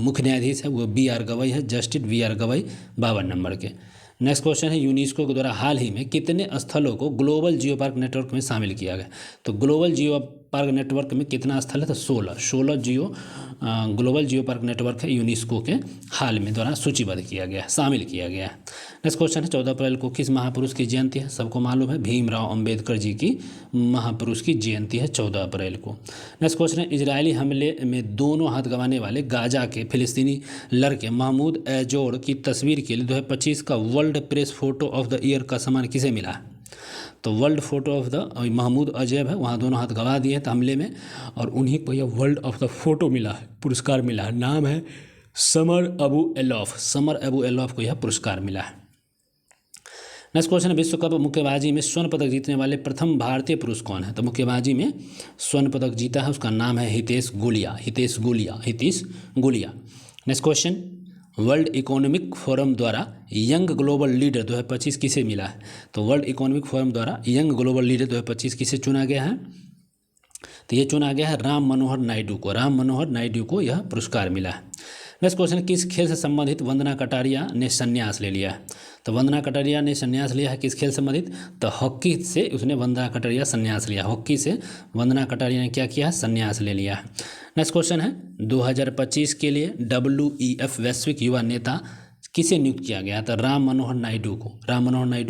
मुख्य न्यायाधीश है वो BR गवई है, जस्टिस BR गवई 52 नंबर के। नेक्स्ट क्वेश्चन है, यूनेस्को के द्वारा हाल ही में कितने स्थलों को ग्लोबल जियो पार्क नेटवर्क में शामिल किया गया? तो ग्लोबल जियो पार्क नेटवर्क में कितना स्थल है? तो 16 ग्लोबल जियो पार्क नेटवर्क है यूनेस्को के हाल में द्वारा सूचीबद्ध किया गया है, शामिल किया गया है। नेक्स्ट क्वेश्चन है, 14 अप्रैल को किस महापुरुष की जयंती है? सबको मालूम है, भीमराव अंबेडकर जी की महापुरुष की जयंती है 14 अप्रैल को। नेक्स्ट क्वेश्चन है, इजरायली हमले में दोनों हाथ गंवाने वाले गाजा के फिलिस्तीनी लड़के महमूद एजोर की तस्वीर के लिए 2025 का World Press Photo of the Year का सम्मान किसे मिला है? तो World Photo of the Mahmoud Ajaib है, वहाँ दोनों हाथ गंवा दिए थे हमले में और उन्हीं को यह वर्ल्ड ऑफ द फोटो मिला है, पुरस्कार मिला है। नाम है समर अबू एलॉफ को यह पुरस्कार मिला है। नेक्स्ट क्वेश्चन है, विश्व कप मुक्केबाजी में स्वर्ण पदक जीतने वाले प्रथम भारतीय पुरुष कौन है? तो मुक्केबाजी में स्वर्ण पदक जीता है, उसका नाम है Hitesh Gulia. Next question, world economic forum द्वारा यंग ग्लोबल लीडर 2025 किसे मिला है? तो वर्ल्ड इकोनॉमिक फोरम द्वारा यंग ग्लोबल लीडर 2025 किसे चुना गया है? तो ये चुना गया है राम मनोहर नायडू को यह पुरस्कार मिला है। नेक्स्ट क्वेश्चन, किस खेल से संबंधित वंदना कटारिया ने संन्यास ले लिया है? तो वंदना कटारिया ने संन्यास लिया है किस खेल से संबंधित? तो हॉकी से उसने वंदना कटारिया संन्यास लिया, हॉकी से वंदना कटारिया ने क्या किया है? संन्यास ले लिया है। नेक्स्ट क्वेश्चन है, 2025 के लिए WEF वैश्विक युवा नेता किसे नियुक्त किया गया? तो राम मनोहर नायडू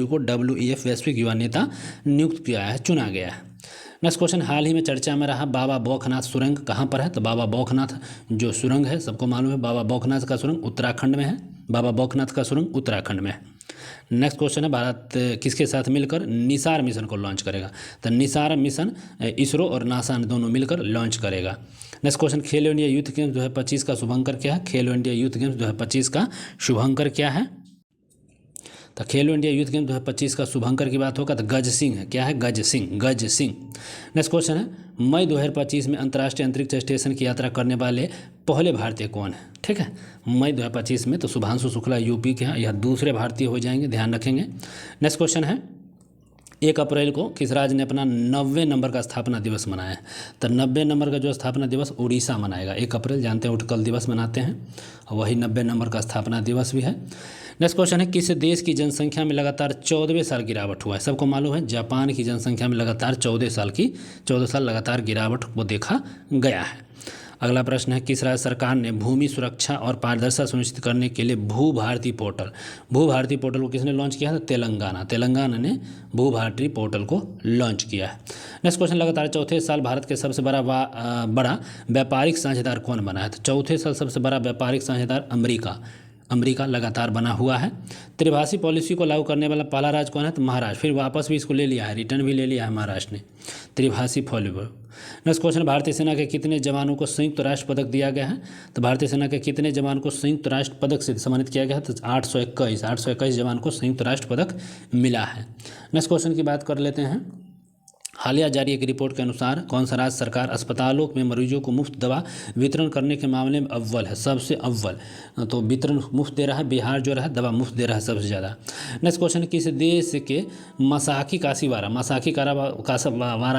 को WEF वैश्विक युवा नेता नियुक्त किया है, चुना गया है। नेक्स्ट क्वेश्चन, हाल ही में चर्चा में रहा बाबा बौखनाथ सुरंग कहाँ पर है? तो बाबा बौखनाथ जो सुरंग है सबको मालूम है, बाबा बौखनाथ का सुरंग उत्तराखंड में है, बाबा बौखनाथ का सुरंग उत्तराखंड में है। नेक्स्ट क्वेश्चन है, भारत किसके साथ मिलकर निसार मिशन को लॉन्च करेगा? तो निसार मिशन इसरो और नासा दोनों मिलकर लॉन्च करेगा। नेक्स्ट क्वेश्चन, खेलो इंडिया यूथ गेम्स 2025 का शुभंकर क्या है? खेलो इंडिया यूथ गेम्स 2025 का शुभंकर क्या है? तो खेलो इंडिया यूथ गेम 2025 का शुभंकर की बात होगा तो गज सिंह है। क्या है? गज सिंह। नेक्स्ट क्वेश्चन है, मई 2025 में अंतर्राष्ट्रीय अंतरिक्ष स्टेशन की यात्रा करने वाले पहले भारतीय कौन है? ठीक है, मई 2025 में तो शुभांशु शुक्ला यूपी के हैं, यह दूसरे भारतीय हो जाएंगे, ध्यान रखेंगे। नेक्स्ट क्वेश्चन है, 1 अप्रैल को किस राज्य ने अपना 90 नंबर का स्थापना दिवस मनाया है? तो 90 नंबर का जो स्थापना दिवस उड़ीसा मनाएगा। 1 अप्रैल जानते हैं उठकल दिवस मनाते हैं, वही 90 नंबर का स्थापना दिवस भी है। नेक्स्ट क्वेश्चन है, किस देश की जनसंख्या में लगातार 14वें साल गिरावट हुआ है? सबको मालूम है, जापान की जनसंख्या में लगातार 14 साल लगातार गिरावट को देखा गया है। अगला प्रश्न है, किस राज्य सरकार ने भूमि सुरक्षा और पारदर्शिता सुनिश्चित करने के लिए भू भारती पोर्टल को किसने लॉन्च किया है? तो तेलंगाना ने भू भारती पोर्टल को लॉन्च किया है। नेक्स्ट क्वेश्चन, लगातार चौथे साल भारत के सबसे बड़ा व्यापारिक साझेदार कौन बना है? तो चौथे साल सबसे बड़ा व्यापारिक साझेदार अमेरिका लगातार बना हुआ है। त्रिभाषी पॉलिसी को लागू करने वाला पहला राज्य कौन है? तो महाराष्ट्र। फिर वापस भी इसको ले लिया है, रिटर्न भी ले लिया है महाराष्ट्र ने त्रिभाषी पॉलिसी। नेक्स्ट क्वेश्चन, भारतीय सेना के कितने जवानों को संयुक्त राष्ट्र पदक दिया गया है? तो भारतीय सेना के कितने जवान को संयुक्त राष्ट्र पदक से सम्मानित किया गया है? तो 821 जवान को संयुक्त राष्ट्र पदक मिला है। नेक्स्ट क्वेश्चन की बात कर लेते हैं, हालिया जारी एक रिपोर्ट के अनुसार कौन सा राज्य सरकार अस्पतालों में मरीजों को मुफ्त दवा वितरण करने के मामले में अव्वल है? सबसे अव्वल तो वितरण मुफ्त दे रहा है बिहार, जो रहा दवा मुफ्त दे रहा है सबसे ज़्यादा। नेक्स्ट क्वेश्चन, किस देश के मसाकी कासावारा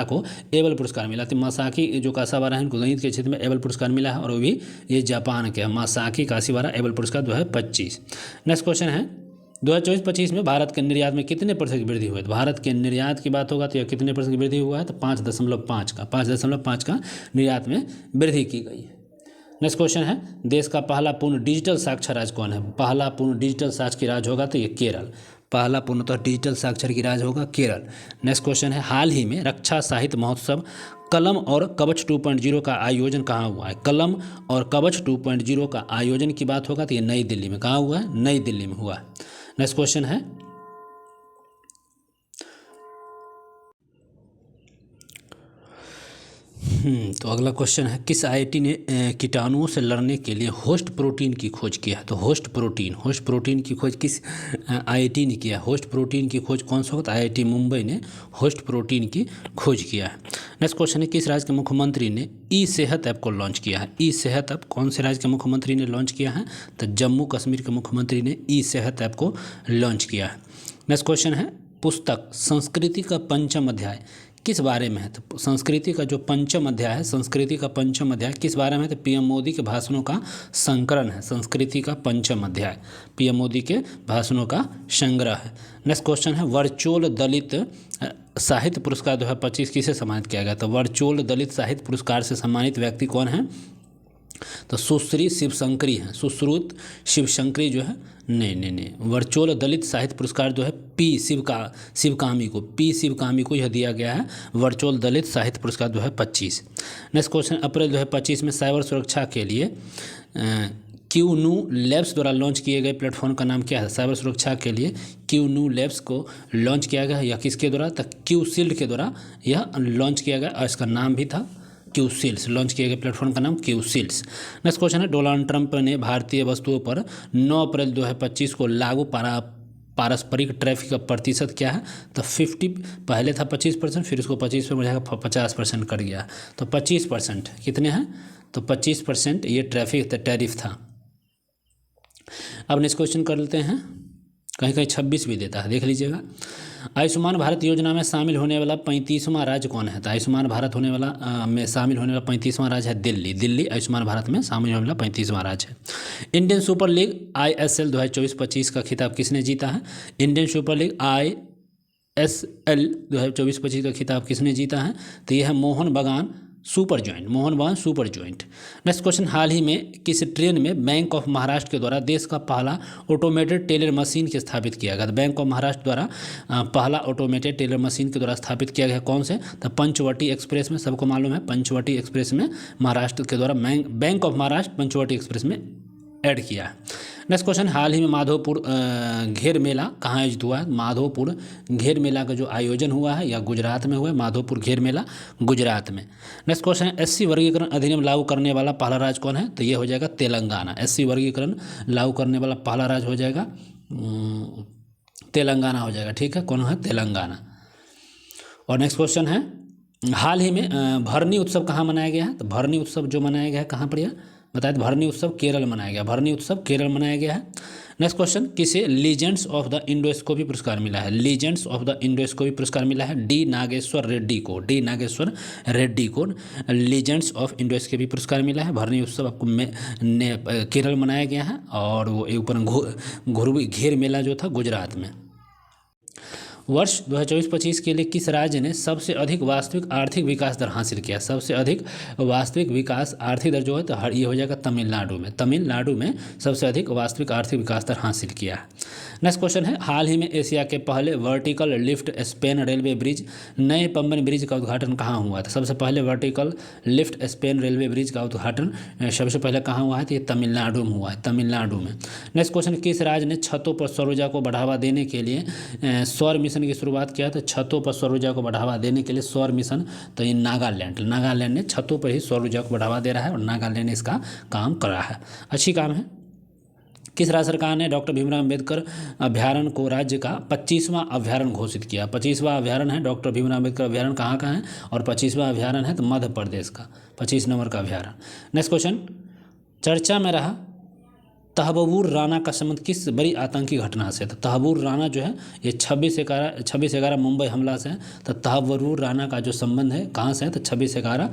को एबल पुरस्कार मिला? तो मसाकी जो कासावारा है इनको गणित के क्षेत्र में एबल पुरस्कार मिला है और वो भी ये जापान के मसाकी कासावारा एबल पुरस्कार 2025। नेक्स्ट क्वेश्चन है, 2024-25 में भारत के निर्यात में कितने % की वृद्धि हुई? तो भारत के निर्यात की बात होगा तो यह कितने % की वृद्धि हुआ है? तो 5.5 का निर्यात में वृद्धि की गई है। नेक्स्ट क्वेश्चन है, देश का पहला पूर्ण डिजिटल साक्षर राज्य कौन है? पहला पूर्ण डिजिटल साक्षर राज्य होगा तो ये केरल। पहला पूर्णतः डिजिटल साक्षर की राज्य होगा केरल। नेक्स्ट क्वेश्चन है, हाल ही में रक्षा साहित्य महोत्सव कलम और कवच 2.0 का आयोजन कहाँ हुआ है? कलम और कवच 2.0 का आयोजन की बात होगा तो ये नई दिल्ली में। कहाँ हुआ है? नई दिल्ली में हुआ है। नेक्स्ट क्वेश्चन है, तो अगला क्वेश्चन है, किस आईआईटी ने कीटाणुओं से लड़ने के लिए होस्ट प्रोटीन की खोज किया है? तो होस्ट प्रोटीन की खोज किस आईआईटी ने किया? होस्ट प्रोटीन की खोज कौन सा होता है? आईआईटी मुंबई ने होस्ट प्रोटीन की खोज किया है। नेक्स्ट क्वेश्चन है, किस राज्य के मुख्यमंत्री ने ई सेहत ऐप को लॉन्च किया है? ई सेहत ऐप कौन से राज्य के मुख्यमंत्री ने लॉन्च किया है? तो जम्मू कश्मीर के मुख्यमंत्री ने ई सेहत ऐप को लॉन्च किया है। नेक्स्ट क्वेश्चन है, पुस्तक संस्कृति का पंचम अध्याय किस बारे में है? तो संस्कृति का जो पंचम अध्याय है, संस्कृति का पंचम अध्याय किस बारे में है? तो पीएम मोदी के भाषणों का संकलन है। संस्कृति का पंचम अध्याय पीएम मोदी के भाषणों का संग्रह है। नेक्स्ट क्वेश्चन है, वर्चुअल दलित साहित्य पुरस्कार 2025 किसे सम्मानित किया गया? तो वर्चुअल दलित साहित्य पुरस्कार से सम्मानित व्यक्ति कौन है? तो सुश्री शिवशंकरी हैं। सुश्रुत शिवशंकरी जो है, नहीं, वर्चुअल दलित साहित्य पुरस्कार जो है पी शिवकामी को यह दिया गया है, वर्चुअल दलित साहित्य पुरस्कार 2025। नेक्स्ट क्वेश्चन, अप्रैल 2025 में साइबर सुरक्षा के लिए क्यूनू लैब्स द्वारा लॉन्च किए गए प्लेटफॉर्म का नाम क्या है? साइबर सुरक्षा के लिए क्यूनू लैब्स को लॉन्च किया गया है, या किसके द्वारा? तो क्यूशील्ड के द्वारा यह लॉन्च किया गया और इसका नाम भी था क्यूशील्ड्स। लॉन्च किए गए प्लेटफॉर्म का नाम क्यूशील्ड्स। नेक्स्ट क्वेश्चन है, डोनाल्ड ट्रंप ने भारतीय वस्तुओं पर 9 अप्रैल 2025 को लागू पारस्परिक टैरिफ का प्रतिशत क्या है? तो 50, पहले था 25%, फिर उसको 25 पे बढ़ाकर 50% कर गया, तो 25%। कितने हैं? तो 25% ये टैरिफ था। अब नेक्स्ट क्वेश्चन कर लेते हैं, कहीं कहीं 26 भी देता है, देख लीजिएगा। आयुष्मान भारत योजना में शामिल होने वाला 35वां राज्य कौन है? तो आयुष्मान भारत में शामिल होने वाला 35वां राज्य है दिल्ली आयुष्मान भारत में शामिल होने वाला 35वां राज्य है। इंडियन सुपर लीग ISL 2024-25 का खिताब किसने जीता है? इंडियन सुपर लीग ISL 2024-25 का खिताब किसने जीता है? तो यह है मोहन बगान सुपर जॉइंट। नेक्स्ट क्वेश्चन, हाल ही में किस ट्रेन में बैंक ऑफ महाराष्ट्र के द्वारा देश का पहला ऑटोमेटेड टेलर मशीन के स्थापित किया गया? बैंक ऑफ महाराष्ट्र द्वारा पहला ऑटोमेटेड टेलर मशीन के द्वारा स्थापित किया गया कौन से? तो पंचवटी एक्सप्रेस में। सबको मालूम है पंचवटी एक्सप्रेस में महाराष्ट्र के द्वारा Bank of Maharashtra Panchavati Express में ऐड किया है। नेक्स्ट क्वेश्चन, हाल ही में माधोपुर घेर मेला कहाँ आयोजित हुआ है? माधोपुर घेर मेला का जो आयोजन हुआ है या गुजरात में हुआ है, माधोपुर घेर मेला गुजरात में। नेक्स्ट क्वेश्चन है, SC वर्गीकरण अधिनियम लागू करने वाला पहला राज्य कौन है? तो ये हो जाएगा तेलंगाना। SC वर्गीकरण लागू करने वाला पहला राज्य हो जाएगा तेलंगाना हो जाएगा। ठीक है, कौन है? तेलंगाना। और नेक्स्ट क्वेश्चन है, हाल ही में भरनी उत्सव कहाँ मनाया गया है? तो भरनी उत्सव जो मनाया गया है कहाँ पर? यह बताए, भरनी उत्सव केरल मनाया गया। भरनी उत्सव केरल मनाया गया है। नेक्स्ट क्वेश्चन, किसे लीजेंड्स ऑफ द इंडोस्कोपी पुरस्कार मिला है? लीजेंड्स ऑफ द इंडोस्कोपी पुरस्कार मिला है डी नागेश्वर रेड्डी को लीजेंड्स ऑफ इंडोस्कोपी पुरस्कार मिला है। भरनी उत्सव आपको केरल मनाया गया है, और वो ऊपर घेर मेला जो था गुजरात में। वर्ष 2024-25 के लिए किस राज्य ने सबसे अधिक वास्तविक आर्थिक विकास दर हासिल किया? सबसे अधिक वास्तविक विकास आर्थिक दर जो है तो ये हो जाएगा तमिलनाडु में सबसे अधिक वास्तविक आर्थिक विकास दर हासिल किया है। नेक्स्ट क्वेश्चन है, हाल ही में एशिया के पहले vertical lift Spain railway bridge नए पम्बन ब्रिज का उद्घाटन कहाँ हुआ था? सबसे पहले vertical lift Spain railway bridge का उद्घाटन सबसे पहले कहाँ हुआ है? तो ये तमिलनाडु में हुआ है, तमिलनाडु में। नेक्स्ट क्वेश्चन, किस राज्य ने छतों पर सौर ऊर्जा को बढ़ावा देने के लिए सौर मिशन की शुरुआत किया? तो छतों पर सौर ऊर्जा को बढ़ावा देने के लिए सौर मिशन, तो ये नागालैंड ने छतों पर ही सौर ऊर्जा को बढ़ावा दे रहा है, और नागालैंड ने इसका काम कर रहा है। अच्छी काम है। किस राज्य सरकार ने डॉक्टर भीमराव अम्बेडकर अभ्यारण्य को राज्य का 25वां अभ्यारण्य घोषित किया? 25वां अभ्यारण्य है डॉक्टर भीमराव अम्बेडकर अभ्यारण्य, कहाँ का है? और 25वां अभ्यारण्य है तो मध्य प्रदेश का 25 नंबर का अभ्यारण्य। नेक्स्ट क्वेश्चन, चर्चा में रहा तहबूर राणा का संबंध किस बड़ी आतंकी घटना से? तो तहबूर राणा जो है ये 26/11 मुंबई हमला से है। तो तहबूर राणा का जो संबंध है कहाँ से है? तो 26/11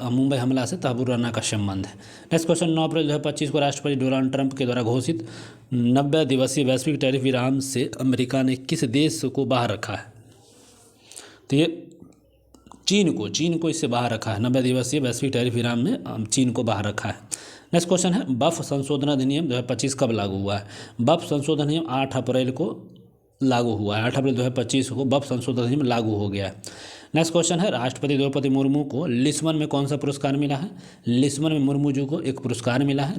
मुंबई हमला से तहबूर राणा का संबंध है। नेक्स्ट क्वेश्चन, 9 अप्रैल 2025 को राष्ट्रपति डोनाल्ड ट्रंप के द्वारा घोषित 90 दिवसीय वैश्विक टैरिफ विराम से अमेरिका ने किस देश को बाहर रखा है? तो ये चीन को इससे बाहर रखा है। 90 दिवसीय वैश्विक टैरिफ विराम में चीन को बाहर रखा है। नेक्स्ट क्वेश्चन है बफ संशोधन अधिनियम 2025 कब लागू हुआ है? बफ संशोधन अधिनियम 8 अप्रैल को लागू हुआ है। 8 अप्रैल 2025 को बफ संशोधन अधिनियम लागू हो गया है। नेक्स्ट क्वेश्चन है राष्ट्रपति द्रौपदी मुर्मू को लिस्बन में कौन सा पुरस्कार मिला है? लिस्बन में मुर्मू जी को एक पुरस्कार मिला है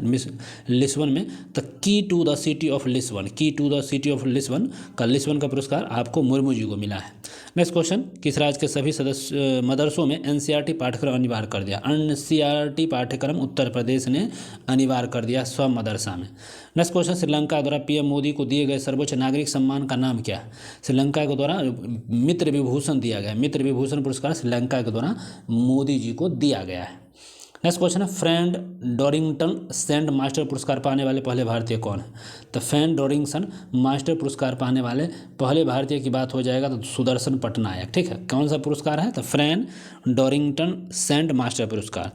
लिस्बन में, the key to the city of Lisbon, key to the city of Lisbon का पुरस्कार आपको मुर्मू जी को मिला है। नेक्स्ट क्वेश्चन किस राज्य के सभी सदस्य मदरसों में एनसीईआरटी पाठ्यक्रम अनिवार्य कर दिया? एनसीईआरटी पाठ्यक्रम उत्तर प्रदेश ने अनिवार्य कर दिया सब मदरसा में। नेक्स्ट क्वेश्चन श्रीलंका द्वारा पीएम मोदी को दिए गए सर्वोच्च नागरिक सम्मान का नाम क्या है? श्रीलंका के द्वारा मित्र विभूषण दिया गया, मित्र विभूषण पुरस्कार श्रीलंका के द्वारा मोदी जी को दिया गया है। नेक्स्ट क्वेश्चन है फ्रेंड डोरिंगटन सेंट मास्टर पुरस्कार पाने वाले पहले भारतीय कौन है? तो फ्रेंड डोरिंगटन मास्टर पुरस्कार पाने वाले पहले भारतीय की बात हो जाएगा तो सुदर्शन पटनायक। ठीक है, कौन सा पुरस्कार है? तो फ्रेंड डोरिंगटन सेंट मास्टर पुरस्कार।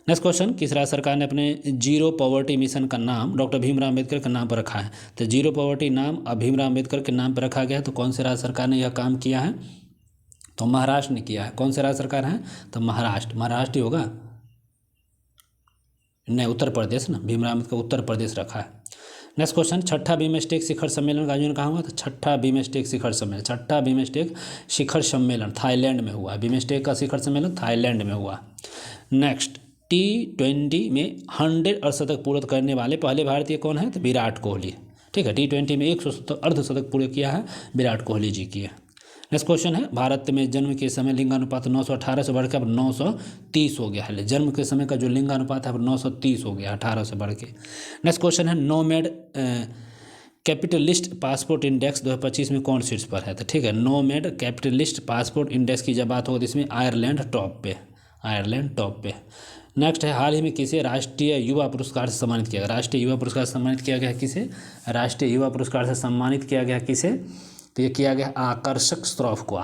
नेक्स्ट क्वेश्चन किस राज्य सरकार ने अपने जीरो पॉवर्टी मिशन का नाम डॉक्टर भीमराव अम्बेडकर के नाम पर रखा है? तो जीरो पॉवर्टी नाम भीमराव अम्बेडकर के नाम पर रखा गया है। तो कौन से राज्य सरकार ने यह काम किया है? तो महाराष्ट्र ने किया है। कौन से राज्य सरकार है? तो महाराष्ट्र ही होगा, नहीं उत्तर प्रदेश ना, भीमराव अम्बेडकर उत्तर प्रदेश रखा है। नेक्स्ट क्वेश्चन छठा बिमस्टेक शिखर सम्मेलन का आयोजन कहाँ हुआ? तो छठा बिमस्टेक शिखर सम्मेलन थाईलैंड में हुआ। बिमस्टेक का शिखर सम्मेलन थाईलैंड में हुआ। नेक्स्ट T20 में 100 अर्धशतक पूर्ण करने वाले पहले भारतीय कौन है? तो विराट कोहली। ठीक है, T20 में 100 अर्धशतक पूरे किया है विराट कोहली जी की है। नेक्स्ट क्वेश्चन है भारत में जन्म के समय लिंगानुपात 918 से बढ़कर अब 930 हो गया है। जन्म के समय का जो लिंगानुपात है अब 930 हो गया 18 से बढ़ के। नेक्स्ट क्वेश्चन है नोमैड कैपिटलिस्ट पासपोर्ट इंडेक्स 2025 में कौन शीर्ष पर है? तो ठीक है, नोमैड कैपिटलिस्ट पासपोर्ट इंडेक्स की जब बात होगी तो इसमें आयरलैंड टॉप पे। नेक्स्ट है हाल ही में किसे राष्ट्रीय युवा पुरस्कार से सम्मानित किया गया? राष्ट्रीय युवा पुरस्कार से सम्मानित किया गया किसे? राष्ट्रीय युवा पुरस्कार से सम्मानित किया गया किसे? तो ये किया गया आकर्षक श्रॉफ को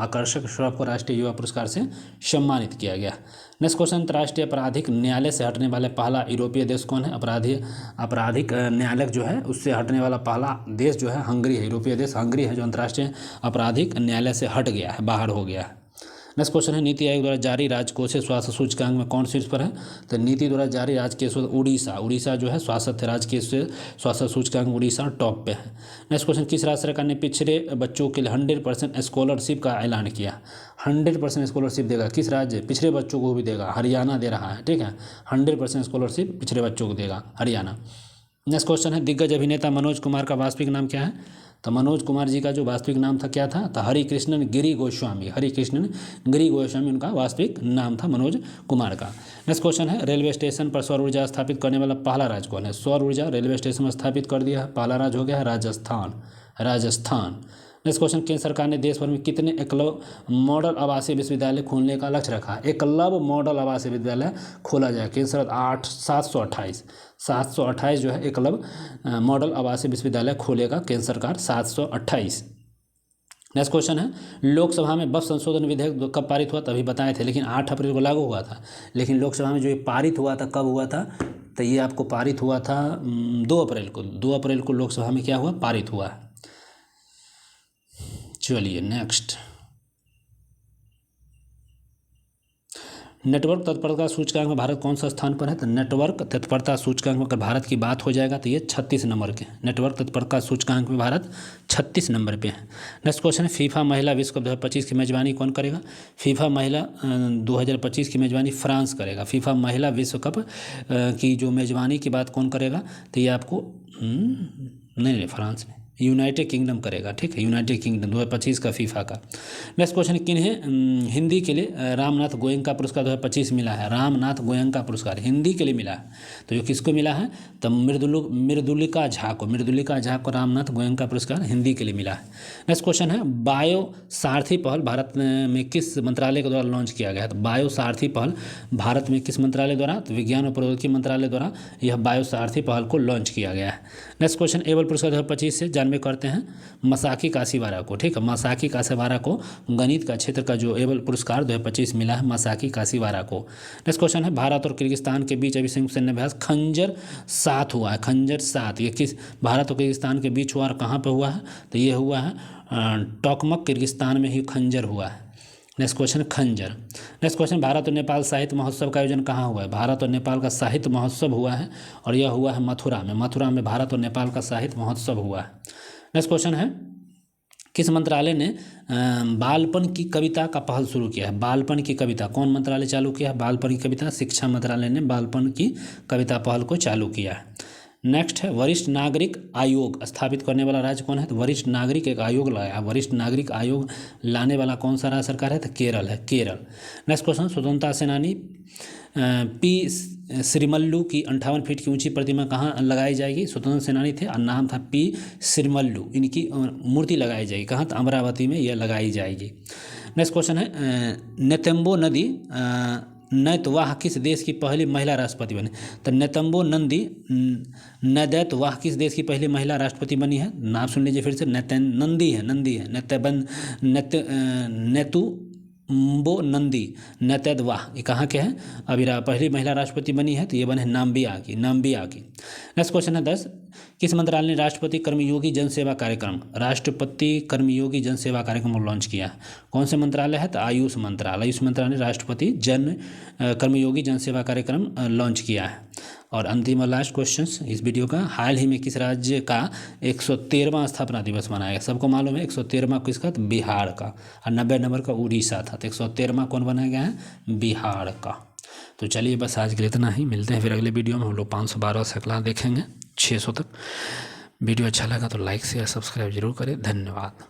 राष्ट्रीय युवा पुरस्कार से सम्मानित किया गया। नेक्स्ट क्वेश्चन अंतर्राष्ट्रीय आपराधिक न्यायालय से हटने वाले पहला यूरोपीय देश कौन है? आपराधिक न्यायालय जो है उससे हटने वाला पहला देश जो है हंगरी है। यूरोपीय देश हंगरी है जो अंतर्राष्ट्रीय आपराधिक न्यायालय से हट गया है, बाहर हो गया है। नेक्स्ट क्वेश्चन है नीति आयोग द्वारा जारी राजकोषीय स्वास्थ्य सूचकांक में कौन शीर्ष पर है? तो नीति द्वारा जारी राजकोषीय उड़ीसा जो है स्वास्थ्य राजकोषीय स्वास्थ्य सूचकांक उड़ीसा टॉप पे है। नेक्स्ट क्वेश्चन किस राज्य सरकार ने पिछड़े बच्चों के लिए 100% स्कॉलरशिप का ऐलान किया? 100% स्कॉलरशिप देगा किस राज्य? पिछड़े बच्चों को भी देगा, हरियाणा दे रहा है। ठीक है, 100% स्कॉलरशिप पिछड़े बच्चों को देगा हरियाणा। नेक्स्ट क्वेश्चन है दिग्गज अभिनेता मनोज कुमार का वास्तविक नाम क्या है? तो मनोज कुमार जी का जो वास्तविक नाम था क्या था? तो हरिकृष्णन गिरी गोस्वामी उनका वास्तविक नाम था मनोज कुमार का। नेक्स्ट क्वेश्चन है रेलवे स्टेशन पर सौर ऊर्जा स्थापित करने वाला पहला राज्य कौन है? सौर ऊर्जा रेलवे स्टेशन में स्थापित कर दिया है, पहला राज्य हो गया है राजस्थान। नेक्स्ट क्वेश्चन केंद्र सरकार ने देश भर में कितने एकलव्य मॉडल आवासीय विश्वविद्यालय खोलने का लक्ष्य रखा है? एकलव्य मॉडल आवासीय विद्यालय खोला जाए केंद्र सरकार 728 जो है एकलव्य मॉडल आवासीय विश्वविद्यालय खोलेगा केंद्र सरकार 728। नेक्स्ट क्वेश्चन है लोकसभा में बफ संशोधन विधेयक कब पारित हुआ? तभी बताए थे, लेकिन 8 अप्रैल को लागू हुआ था। लेकिन लोकसभा में जो ये पारित हुआ था कब हुआ था? तो ये आपको पारित हुआ था 2 अप्रैल को लोकसभा में क्या हुआ? पारित हुआ। चलिए नेक्स्ट नेटवर्क तत्परता सूचकांक में भारत कौन सा स्थान पर है? तो नेटवर्क तत्परता सूचकांक में अगर भारत की बात हो जाएगा तो ये 36 नंबर के नेटवर्क तत्परता सूचकांक में भारत 36 नंबर पे है। नेक्स्ट क्वेश्चन है फीफा महिला विश्व कप 2025 की मेजबानी कौन करेगा? फीफा महिला 2025 की मेजबानी फ्रांस करेगा। फीफा महिला विश्व कप की जो मेजबानी की बात कौन करेगा? तो ये आपको नहीं फ्रांस नहीं, यूनाइटेड किंगडम करेगा। ठीक है, यूनाइटेड किंगडम 2025 का फीफा का। नेक्स्ट क्वेश्चन किन्हें हिंदी के लिए रामनाथ गोयनका पुरस्कार 2025 मिला है? रामनाथ गोयनका पुरस्कार हिंदी के लिए मिला है। तो जो किसको मिला है? तो मृदुलिका झा को रामनाथ गोयनका पुरस्कार हिंदी के लिए मिला है। नेक्स्ट क्वेश्चन है बायो सारथी पहल भारत में किस मंत्रालय के द्वारा लॉन्च किया गया है? तो बायो सारथी पहल भारत में किस मंत्रालय द्वारा? तो विज्ञान और प्रौद्योगिकी मंत्रालय द्वारा यह बायो सारथी पहल को लॉन्च किया गया है। नेक्स्ट क्वेश्चन एबल पुरस्कार 2025 से में करते हैं मसाकी काशीवारा को। ठीक है, मसाकी काशीवारा को गणित का क्षेत्र का जो एबल पुरस्कार 2025 मिला है मसाकी काशीवारा को। नेक्स्ट क्वेश्चन है भारत और किर्गिस्तान के बीच अभी संयुक्त सैन्य अभ्यास खंजर 7 हुआ है। खंजर 7 ये किस भारत और किर्गिस्तान के बीच हुआ और कहाँ पर हुआ है? तो ये हुआ है टोकमक किर्गिस्तान में ही खंजर हुआ है। नेक्स्ट क्वेश्चन खंजर। नेक्स्ट क्वेश्चन भारत और नेपाल साहित्य महोत्सव का आयोजन कहाँ हुआ है? भारत और नेपाल का साहित्य महोत्सव हुआ है और यह हुआ है मथुरा में। मथुरा में भारत और नेपाल का साहित्य महोत्सव हुआ है। नेक्स्ट क्वेश्चन है किस मंत्रालय ने बालपन की कविता का पहल शुरू किया है? बालपन की कविता कौन मंत्रालय चालू किया है? बालपन की कविता शिक्षा मंत्रालय ने बालपन की कविता पहल को चालू किया है। नेक्स्ट है वरिष्ठ नागरिक आयोग स्थापित करने वाला राज्य कौन है? तो वरिष्ठ नागरिक एक आयोग लाया। वरिष्ठ नागरिक आयोग लाने वाला कौन सा राज्य सरकार है? तो केरल है, केरल। नेक्स्ट क्वेश्चन स्वतंत्रता सेनानी पी श्रीमल्लू की 58 फीट की ऊंची प्रतिमा कहाँ लगाई जाएगी? स्वतंत्र सेनानी थे और नाम था पी श्रीमल्लू। इनकी मूर्ति लगाई जाएगी कहाँ? तो अमरावती में यह लगाई जाएगी। नेक्स्ट क्वेश्चन है नेतम्बो नदी नैतवाह किस देश की पहली महिला राष्ट्रपति बनी? तो नेतम्बो नंदी नदैतवाह किस देश की पहली महिला राष्ट्रपति बनी है? नाम सुन लीजिए फिर से, नंदी है, नंदी है, नेतुम्बो नंदी नैतवाह, ये कहाँ के हैं? अभी पहली महिला राष्ट्रपति बनी है तो ये बने नाम्बिया की, नाम्बिया की। नेक्स्ट क्वेश्चन है 10 किस मंत्रालय ने राष्ट्रपति कर्मयोगी जनसेवा कार्यक्रम को लॉन्च किया? कौन से मंत्रालय है? तो आयुष मंत्रालय। आयुष मंत्रालय ने राष्ट्रपति कर्मयोगी जनसेवा कार्यक्रम लॉन्च किया है। और अंतिम और लास्ट क्वेश्चन इस वीडियो का, हाल ही में किस राज्य का 113वां स्थापना दिवस मनाया गया? सबको मालूम है 113वां किसका? तो बिहार का। और 90 नंबर का उड़ीसा था। तो 113वां कौन बनाया गया है? बिहार का। तो चलिए बस आज के लिए इतना ही, मिलते हैं फिर अगले वीडियो में। हम लोग 512 से अगला देखेंगे 600 तक। वीडियो अच्छा लगा तो लाइक शेयर सब्सक्राइब जरूर करें। धन्यवाद।